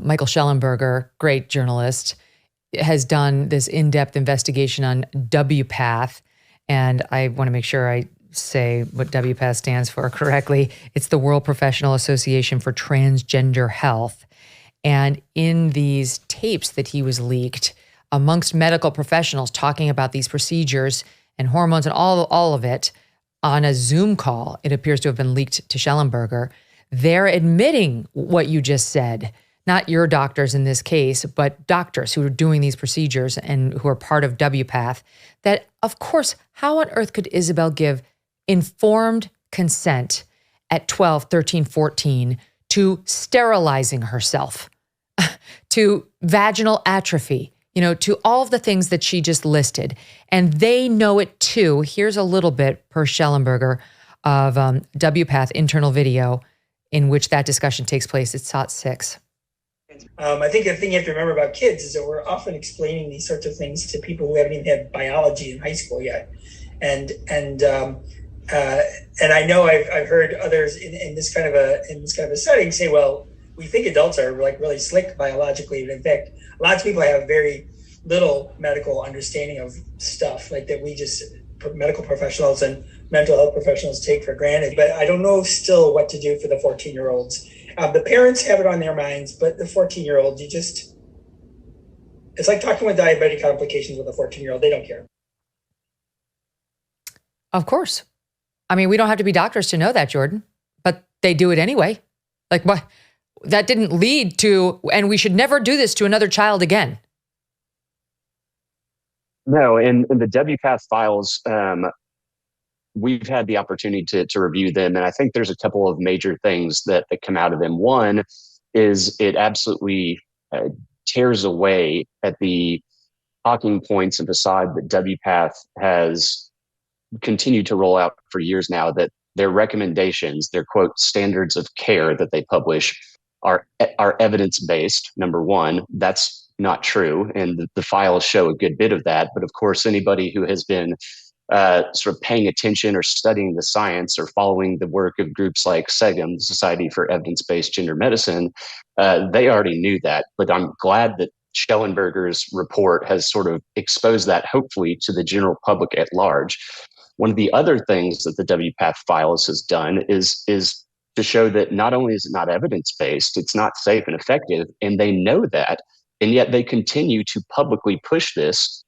Michael Schellenberger, great journalist, has done this in-depth investigation on WPATH. And I want to make sure I say what WPATH stands for correctly. It's the World Professional Association for Transgender Health. And in these tapes that he was leaked amongst medical professionals talking about these procedures and hormones and all of it on a Zoom call, it appears to have been leaked to Schellenberger. They're admitting what you just said, not your doctors in this case, but doctors who are doing these procedures and who are part of WPATH, that of course, how on earth could Isabelle give informed consent at 12, 13, 14 to sterilizing herself, to vaginal atrophy, to all of the things that she just listed. And they know it too. Here's a little bit per Schellenberger of WPATH internal video in which that discussion takes place. It's SOT 6. I think the thing you have to remember about kids is that we're often explaining these sorts of things to people who haven't even had biology in high school yet. And I know I've heard others in this kind of a setting say, well, we think adults are like really slick biologically. But in fact, lots of people have very little medical understanding of stuff like that. We just, medical professionals and mental health professionals, take for granted. But I don't know still what to do for the 14-year-olds. The parents have it on their minds, but the 14-year-olds, it's like talking with diabetic complications with a 14-year-old. They don't care. Of course. I mean, we don't have to be doctors to know that, Jordan, but they do it anyway. Like, what? That didn't lead to, and we should never do this to another child again. No, in the WPATH files, we've had the opportunity to review them. And I think there's a couple of major things that come out of them. One is it absolutely tears away at the talking points and facade that WPATH has continued to roll out for years now, that their recommendations, their quote standards of care that they publish are evidence-based. Number one, that's not true. And the files show a good bit of that. But of course, anybody who has been sort of paying attention or studying the science or following the work of groups like SEGM, the Society for Evidence-Based Gender Medicine, they already knew that. But I'm glad that Schellenberger's report has sort of exposed that, hopefully, to the general public at large. One of the other things that the WPATH files has done is to show that not only is it not evidence-based, it's not safe and effective, and they know that, and yet they continue to publicly push this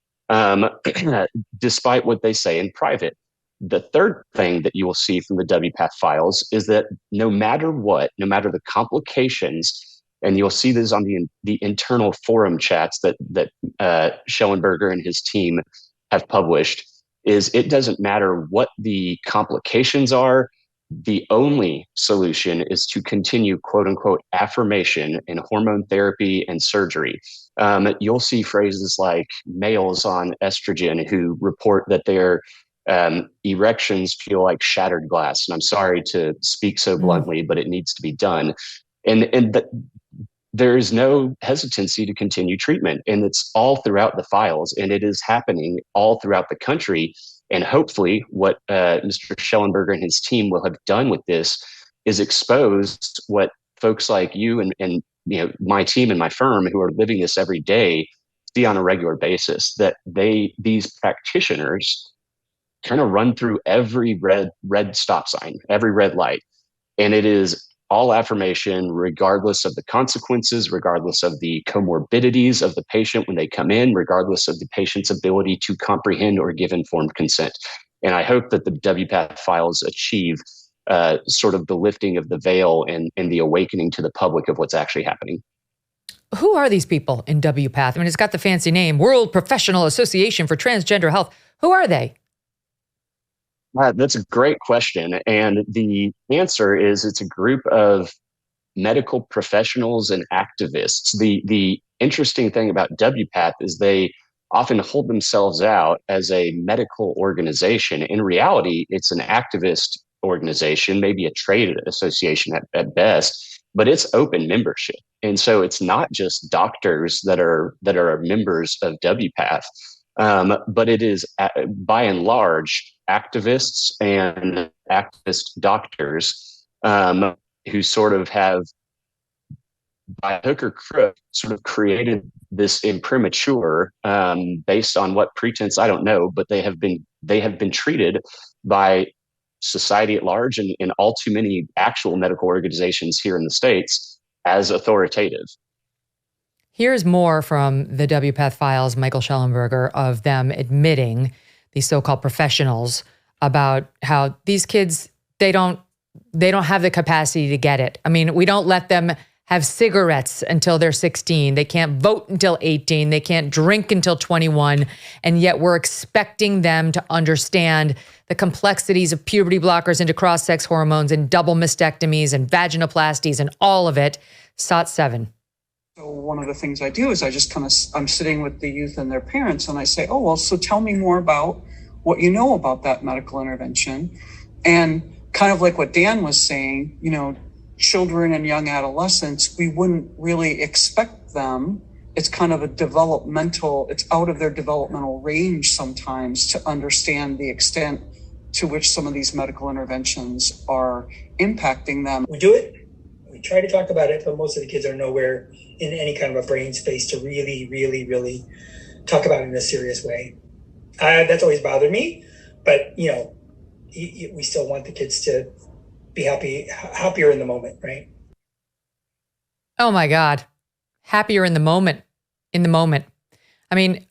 despite what they say in private. The third thing that you will see from the WPATH files is that no matter what, no matter the complications, and you'll see this on the internal forum chats that Schellenberger and his team have published, is it doesn't matter what the complications are. The only solution is to continue, quote unquote, affirmation and hormone therapy and surgery. You'll see phrases like males on estrogen who report that their erections feel like shattered glass. And I'm sorry to speak so bluntly, but it needs to be done. And there is no hesitancy to continue treatment. And it's all throughout the files, and it is happening all throughout the country. And hopefully what Mr. Schellenberger and his team will have done with this is exposed what folks like you and my team and my firm who are living this every day see on a regular basis, that these practitioners kind of run through every red stop sign, every red light. And it is all affirmation, regardless of the consequences, regardless of the comorbidities of the patient when they come in, regardless of the patient's ability to comprehend or give informed consent. And I hope that the WPATH files achieve sort of the lifting of the veil and the awakening to the public of what's actually happening. Who are these people in WPATH? I mean, it's got the fancy name, World Professional Association for Transgender Health. Who are they? That's a great question. And the answer is it's a group of medical professionals and activists. The interesting thing about WPATH is they often hold themselves out as a medical organization. In reality, it's an activist organization, maybe a trade association at best, but it's open membership. And so it's not just doctors that are members of WPATH, but it is by and large activists and activist doctors who sort of have by hook or crook, sort of created this imprimatur based on what pretense, I don't know, but they have been treated by society at large and all too many actual medical organizations here in the States as authoritative. Here's more from the WPATH Files, Michael Schellenberger, of them admitting, these so-called professionals, about how these kids, they don't have the capacity to get it. I mean, we don't let them have cigarettes until they're 16. They can't vote until 18. They can't drink until 21. And yet we're expecting them to understand the complexities of puberty blockers into cross-sex hormones and double mastectomies and vaginoplasties and all of it. SOT7. So one of the things I do is I just I'm sitting with the youth and their parents and I say, oh, well, so tell me more about what you know about that medical intervention. And kind of like what Dan was saying, children and young adolescents, we wouldn't really expect them. It's kind of it's out of their developmental range sometimes to understand the extent to which some of these medical interventions are impacting them. We do it. We try to talk about it, but most of the kids are nowhere in any kind of a brain space to really, really, really talk about it in a serious way. That's always bothered me, but we still want the kids to be happier in the moment, right? Oh my God. Happier in the moment. I mean,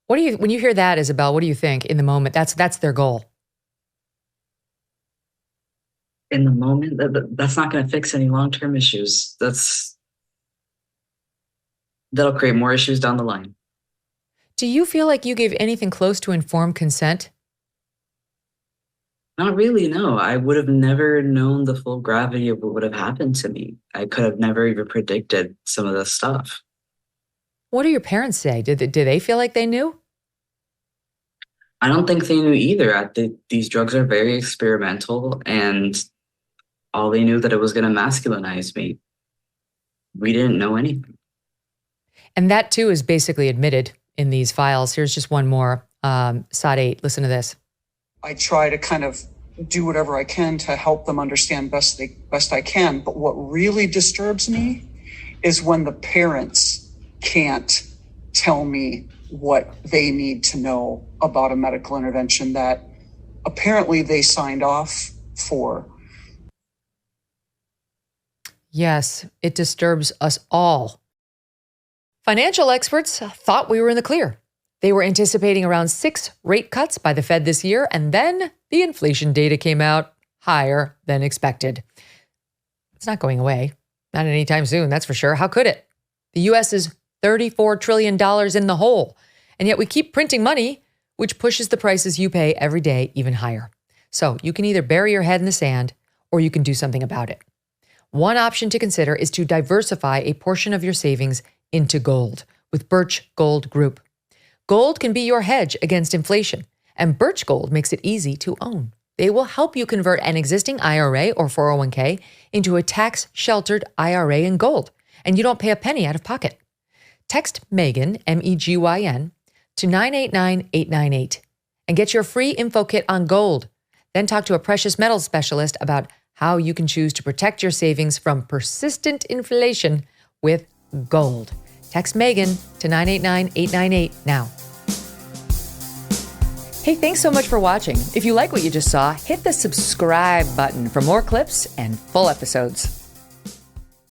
when you hear that, Isabelle, what do you think in the moment? That's their goal. In the moment, that's not going to fix any long-term issues. That'll create more issues down the line. Do you feel like you gave anything close to informed consent? Not really, no. I would have never known the full gravity of what would have happened to me. I could have never even predicted some of this stuff. What do your parents say? Did they feel like they knew? I don't think they knew either. These drugs are very experimental, and all they knew that it was going to masculinize me. We didn't know anything. And that too is basically admitted in these files. Here's just one more. SOT8, listen to this. I try to kind of do whatever I can to help them understand best I can. But what really disturbs me is when the parents can't tell me what they need to know about a medical intervention that apparently they signed off for. Yes, it disturbs us all. Financial experts thought we were in the clear. They were anticipating around 6 rate cuts by the Fed this year, and then the inflation data came out higher than expected. It's not going away. Not anytime soon, that's for sure. How could it? The U.S. is $34 trillion in the hole, and yet we keep printing money, which pushes the prices you pay every day even higher. So you can either bury your head in the sand or you can do something about it. One option to consider is to diversify a portion of your savings into gold with Birch Gold Group. Gold can be your hedge against inflation, and Birch Gold makes it easy to own. They will help you convert an existing IRA or 401k into a tax-sheltered IRA in gold, and you don't pay a penny out of pocket. Text Megyn, MEGYN, to 989-898 and get your free info kit on gold. Then talk to a precious metals specialist about how you can choose to protect your savings from persistent inflation with gold. Text Megyn to 989-898 now. Hey, thanks so much for watching. If you like what you just saw, hit the subscribe button for more clips and full episodes.